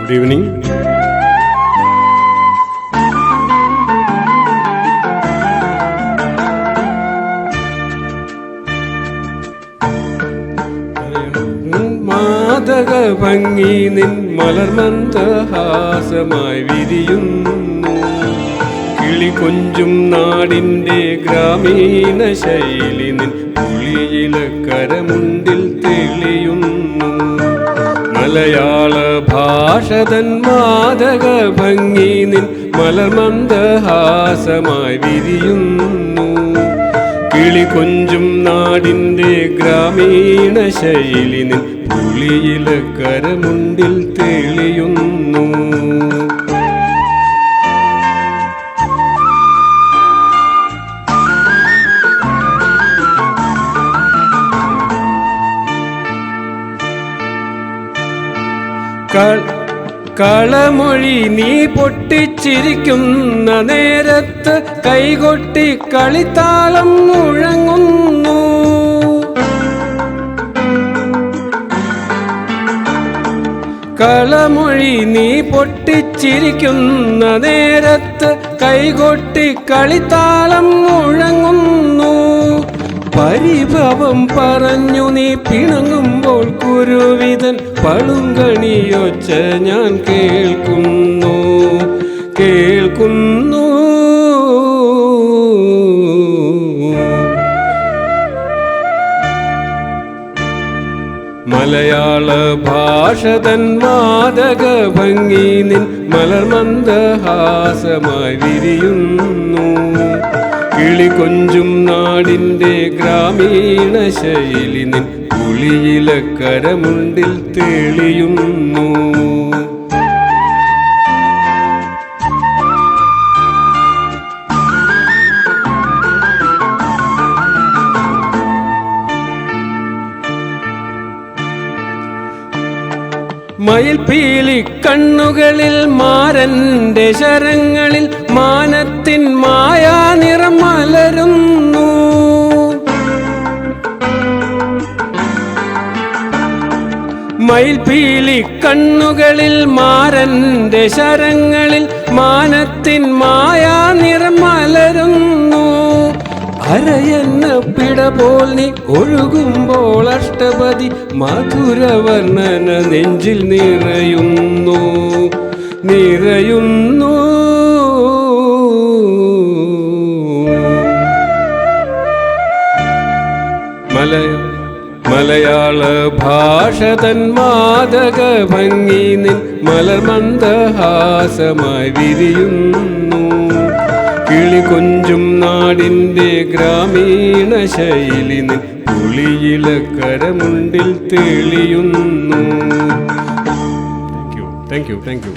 Good evening. മാതക ഭംഗി നിൻ മലർമന്ദഹാസമായി വിരിയുന്നു. കിളി കൊഞ്ചും നാടിൻ്റെ ഗ്രാമീണ ശൈലി നിൻ പുളിയിലക്കരമുണ്ടിൽ തെളിയുന്നു. മലയാള ഭാഷതൻ മാതക ഭംഗി നിൻ മലർമന്ദഹാസമായി വിരിയുന്നു. കിളി കൊഞ്ചും നാടിൻ്റെ ഗ്രാമീണ ശൈലി നിൻ പുളിയിലക്കരമുണ്ടിൽ തെളിയുന്നു. കളമൊഴി നീ പൊട്ടിച്ചിരിക്കുന്ന നേരത്ത് കൈകൊട്ടി കളിത്താളം മുഴങ്ങുന്നു. കളമൊഴി നീ പൊട്ടിച്ചിരിക്കുന്ന നേരത്ത് കൈകൊട്ടി കളിത്താളം മുഴങ്ങുന്നു. പരിഭവം പറഞ്ഞു നീ പിണങ്ങുമ്പോൾ കുരുവിതൻ പളുങ്കണിയൊച്ച ഞാൻ കേൾക്കുന്നു. മലയാള ഭാഷതൻ മാതക ഭംഗി നിൻ മലർമന്ദഹാസമായി വിരിയുന്നു. കിളി കൊഞ്ചും നാടിൻ്റെ ഗ്രാമീണ ശൈലി നിൻ പുളിയിലക്കരമുണ്ടിൽ തെളിയുന്നു. മയിൽപീലി കണ്ണുകളിൽ മാരന്റെ ശരങ്ങളിൽ മാനത്തിൻ മായാ നിറം മലരുന്നു. മയിൽപീലി കണ്ണുകളിൽ മാരന്റെ ശരങ്ങളിൽ മാനത്തിൻ മായാ നിറം മലരുന്നു. അരയെന്ന പിട പോൽ നീ ഒഴുകുമ്പോൾ അഷ്ടപതി മധുരവർണ്ണന നെഞ്ചിൽ നിറയുന്നു. മലയാള ഭാഷതൻ മാതക ഭംഗി നിൻ മലർമന്ദഹാസമായി വിരിയുന്നു. കിളി കൊഞ്ചും നാടിൻ്റെ ഗ്രാമീണ ശൈലി നിൻ പുളിയിലക്കരമുണ്ടിൽ തെളിയുന്നു. Thank you.